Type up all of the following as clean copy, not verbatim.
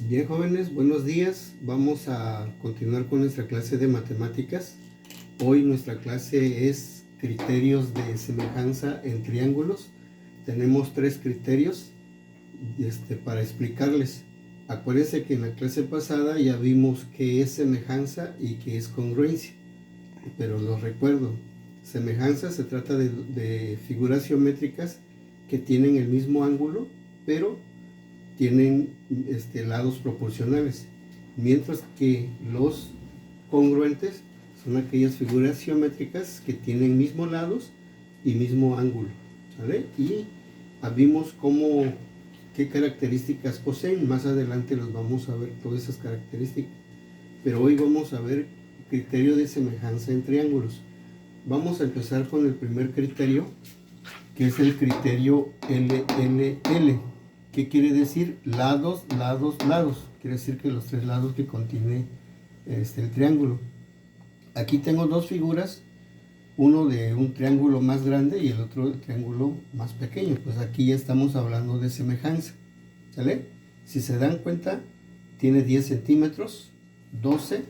Bien, jóvenes, buenos días. Vamos a continuar con nuestra clase de matemáticas. Hoy nuestra clase es criterios de semejanza en triángulos. Tenemos 3 criterios para explicarles. Acuérdense que en la clase pasada ya vimos qué es semejanza y qué es congruencia, pero los recuerdo. Semejanza se trata de figuras geométricas que tienen el mismo ángulo, pero tienen lados proporcionales, mientras que los congruentes son aquellas figuras geométricas que tienen mismos lados y mismo ángulo, ¿vale? Y vimos qué características poseen. Más adelante los vamos a ver todas esas características, pero hoy vamos a ver criterio de semejanza en triángulos. Vamos a empezar con el primer criterio, que es el criterio LLL. ¿Qué quiere decir? Lados, lados, lados. Quiere decir que los 3 lados que contiene el triángulo. Aquí tengo 2 figuras, uno de un triángulo más grande y el otro de triángulo más pequeño. Pues aquí ya estamos hablando de semejanza, ¿sale? Si se dan cuenta, tiene 10 centímetros, 12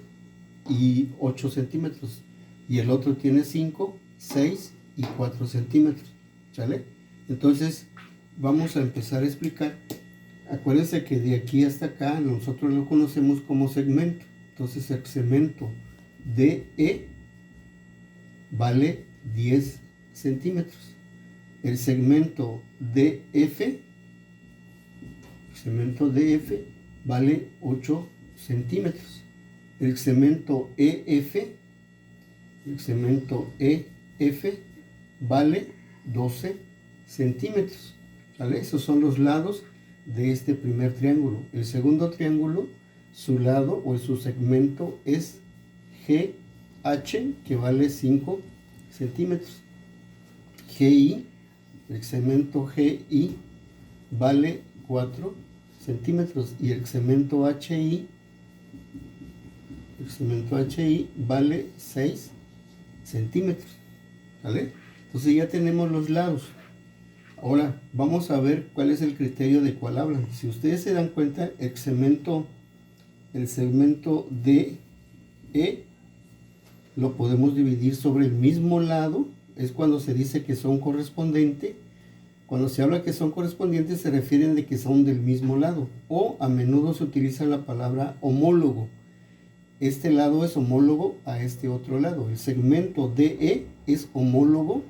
y 8 centímetros. Y el otro tiene 5, 6 y 4 centímetros, ¿sale? Entonces, vamos a empezar a explicar. Acuérdense que de aquí hasta acá nosotros lo conocemos como segmento. Entonces el segmento DE vale 10 centímetros. El segmento DF vale 8 centímetros. El segmento EF vale 12 centímetros. ¿Vale? Esos son los lados de este primer triángulo. El segundo triángulo, su lado o su segmento es GH, que vale 5 centímetros. GI, el segmento GI vale 4 centímetros. Y el segmento HI vale 6 centímetros. ¿Vale? Entonces ya tenemos los lados. Ahora vamos a ver cuál es el criterio de cuál hablan. Si ustedes se dan cuenta, el segmento DE lo podemos dividir sobre el mismo lado. Es cuando se dice que son correspondientes. Cuando se habla que son correspondientes se refieren de que son del mismo lado. O a menudo se utiliza la palabra homólogo. Este lado es homólogo a este otro lado. El segmento DE es homólogo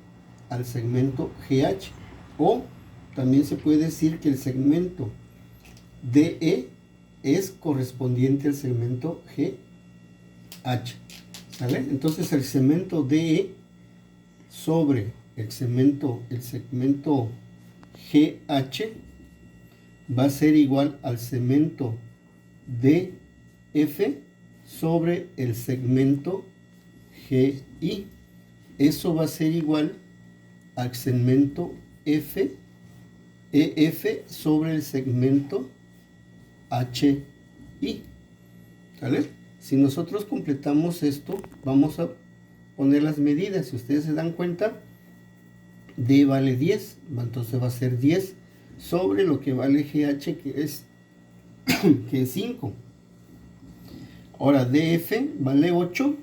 al segmento GH. O también se puede decir que el segmento DE es correspondiente al segmento GH. ¿Sale? Entonces el segmento DE sobre el segmento GH va a ser igual al segmento DF sobre el segmento GI. Eso va a ser igual al segmento EF sobre el segmento HI. ¿Sale? Si nosotros completamos esto, vamos a poner las medidas. Si ustedes se dan cuenta, D vale 10, entonces va a ser 10 sobre lo que vale GH, que es 5. Ahora DF vale 8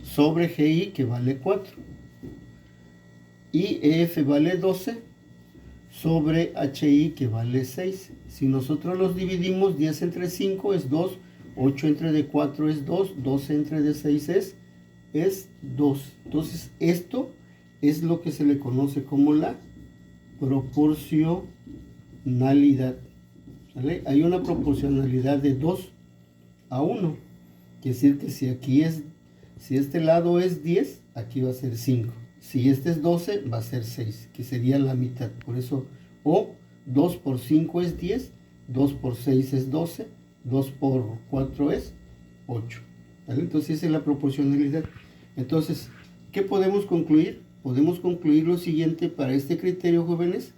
sobre GI, que vale 4. Y EF vale 12 sobre HI, que vale 6. Si nosotros los dividimos, 10 entre 5 es 2, 8 entre de 4 es 2, 12 entre de 6 es 2. Entonces esto es lo que se le conoce como la proporcionalidad. ¿Vale? Hay una proporcionalidad de 2 a 1. Quiere decir que si este lado es 10, aquí va a ser 5. Si este es 12, va a ser 6, que sería la mitad. Por eso, o 2 por 5 es 10, 2 por 6 es 12, 2 por 4 es 8. ¿Vale? Entonces, esa es la proporcionalidad. Entonces, ¿qué podemos concluir? Podemos concluir lo siguiente para este criterio, jóvenes,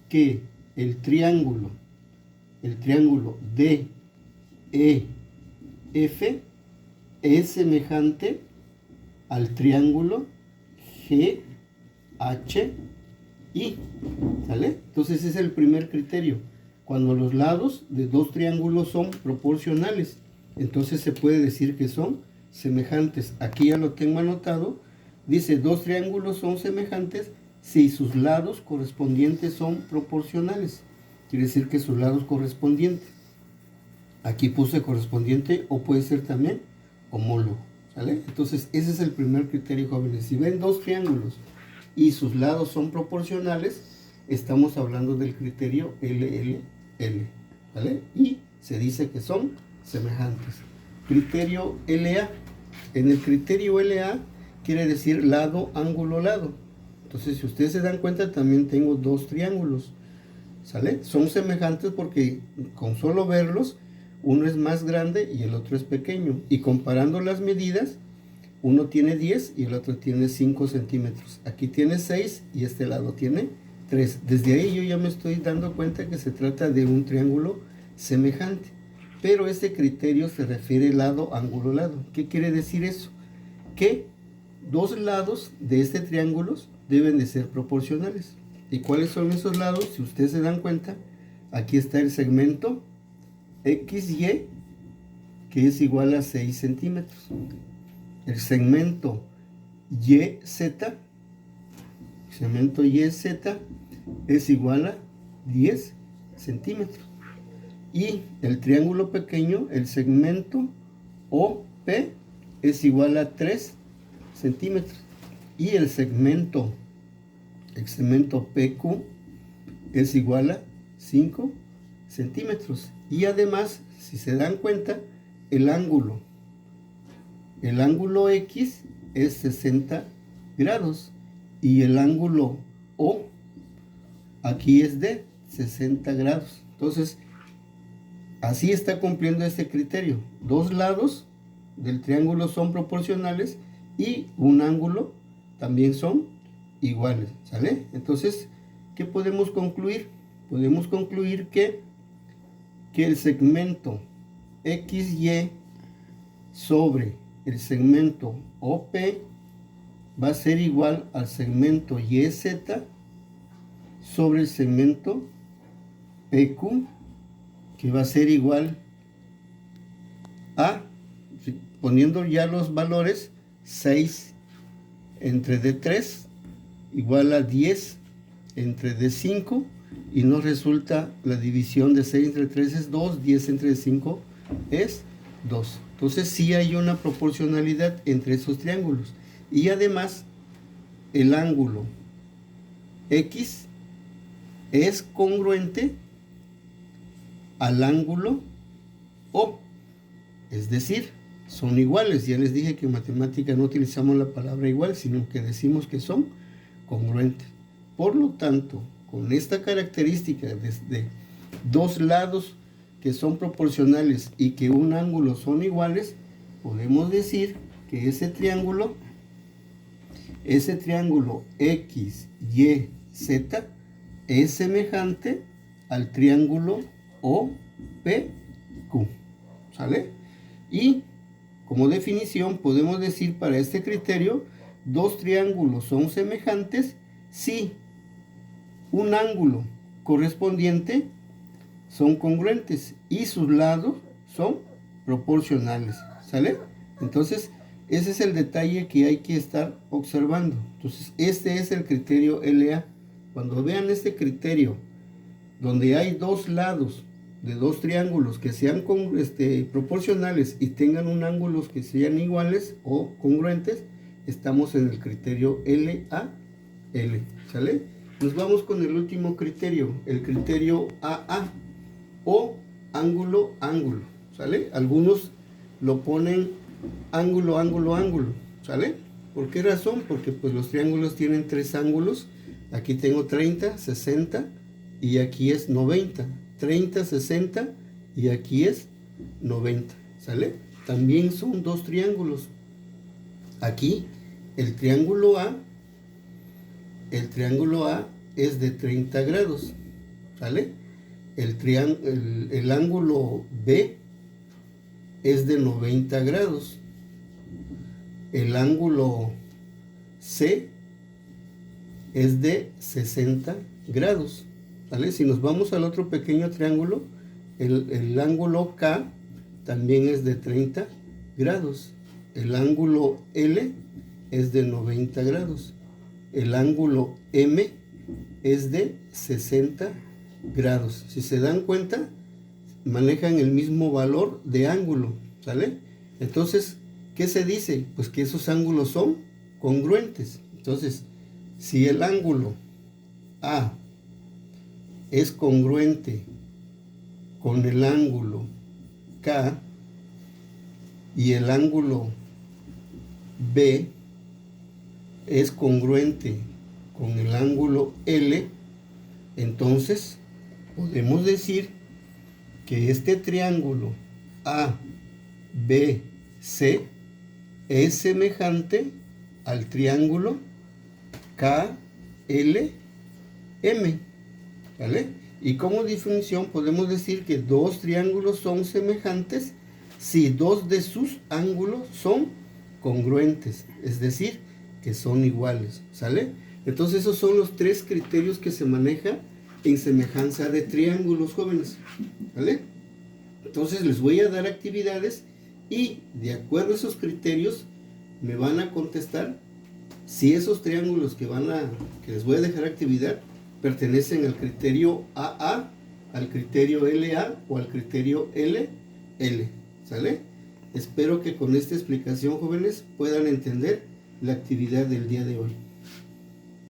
que el triángulo DEF es semejante al triángulo GHI. ¿Sale? Entonces ese es el primer criterio. Cuando los lados de dos triángulos son proporcionales, entonces se puede decir que son semejantes. Aquí ya lo tengo anotado. Dice, dos triángulos son semejantes si sus lados correspondientes son proporcionales. Quiere decir que sus lados correspondientes. Aquí puse correspondiente o puede ser también homólogo. ¿Sale? Entonces, ese es el primer criterio, jóvenes. Si ven dos triángulos y sus lados son proporcionales, estamos hablando del criterio LLL. ¿Vale? Y se dice que son semejantes. Criterio LA. En el criterio LA quiere decir lado, ángulo, lado. Entonces, si ustedes se dan cuenta, también tengo dos triángulos. ¿Sale? Son semejantes porque con solo verlos, uno es más grande y el otro es pequeño. Y comparando las medidas, uno tiene 10 y el otro tiene 5 centímetros. Aquí tiene 6 y este lado tiene 3. Desde ahí yo ya me estoy dando cuenta que se trata de un triángulo semejante. Pero este criterio se refiere lado, ángulo, lado. ¿Qué quiere decir eso? Que dos lados de este triángulo deben de ser proporcionales. ¿Y cuáles son esos lados? Si ustedes se dan cuenta, aquí está el segmento XY, que es igual a 6 centímetros. El segmento YZ es igual a 10 centímetros. Y el triángulo pequeño, el segmento OP, es igual a 3 centímetros. Y el segmento PQ es igual a 5 centímetros. Y además, si se dan cuenta, el ángulo X es 60 grados y el ángulo O aquí es de 60 grados. Entonces, así está cumpliendo este criterio. Dos lados del triángulo son proporcionales y un ángulo también son iguales, ¿sale? Entonces, ¿qué podemos concluir? Podemos concluir que el segmento XY sobre el segmento OP va a ser igual al segmento YZ sobre el segmento PQ, que va a ser igual a, poniendo ya los valores, 6 entre D3 igual a 10 entre D5, y nos resulta la división de 6 entre 3 es 2, 10 entre 5 es 2. Entonces sí hay una proporcionalidad entre esos triángulos. Y además el ángulo X es congruente al ángulo O. Es decir, son iguales. Ya les dije que en matemática no utilizamos la palabra igual, sino que decimos que son congruentes. Por lo tanto, con esta característica de dos lados que son proporcionales y que un ángulo son iguales, podemos decir que ese triángulo X, Y, Z es semejante al triángulo OPQ. ¿Sale? Y como definición podemos decir para este criterio, dos triángulos son semejantes si un ángulo correspondiente son congruentes y sus lados son proporcionales. ¿Sale? Entonces, ese es el detalle que hay que estar observando. Entonces, este es el criterio LA. Cuando vean este criterio, donde hay dos lados de dos triángulos que sean proporcionales y tengan un ángulo que sean iguales o congruentes, estamos en el criterio LAL. ¿Sale? Nos vamos con el último criterio, el criterio AA, o ángulo, ángulo. ¿Sale? Algunos lo ponen ángulo, ángulo, ángulo. ¿Sale? ¿Por qué razón? Porque pues los triángulos tienen tres ángulos. Aquí tengo 30, 60 y aquí es 90. 30, 60 y aquí es 90. ¿Sale? También son dos triángulos. Aquí el triángulo A es de 30 grados. ¿Sale? El ángulo B es de 90 grados. El ángulo C es de 60 grados. ¿Vale? Si nos vamos al otro pequeño triángulo, el ángulo K también es de 30 grados. El ángulo L es de 90 grados. El ángulo M es de 60 grados. Si se dan cuenta, manejan el mismo valor de ángulo, ¿sale? Entonces, ¿qué se dice? Pues que esos ángulos son congruentes. Entonces, si el ángulo A es congruente con el ángulo K y el ángulo B es congruente con el ángulo L, entonces podemos decir que este triángulo ABC es semejante al triángulo KLM, ¿vale? Y como definición podemos decir que dos triángulos son semejantes si dos de sus ángulos son congruentes, es decir, que son iguales, ¿sale? Entonces esos son los tres criterios que se manejan en semejanza de triángulos, jóvenes, ¿vale? Entonces les voy a dar actividades y de acuerdo a esos criterios me van a contestar si esos triángulos que les voy a dejar actividad pertenecen al criterio AA, al criterio LA o al criterio LL, ¿sale? Espero que con esta explicación, jóvenes, puedan entender la actividad del día de hoy.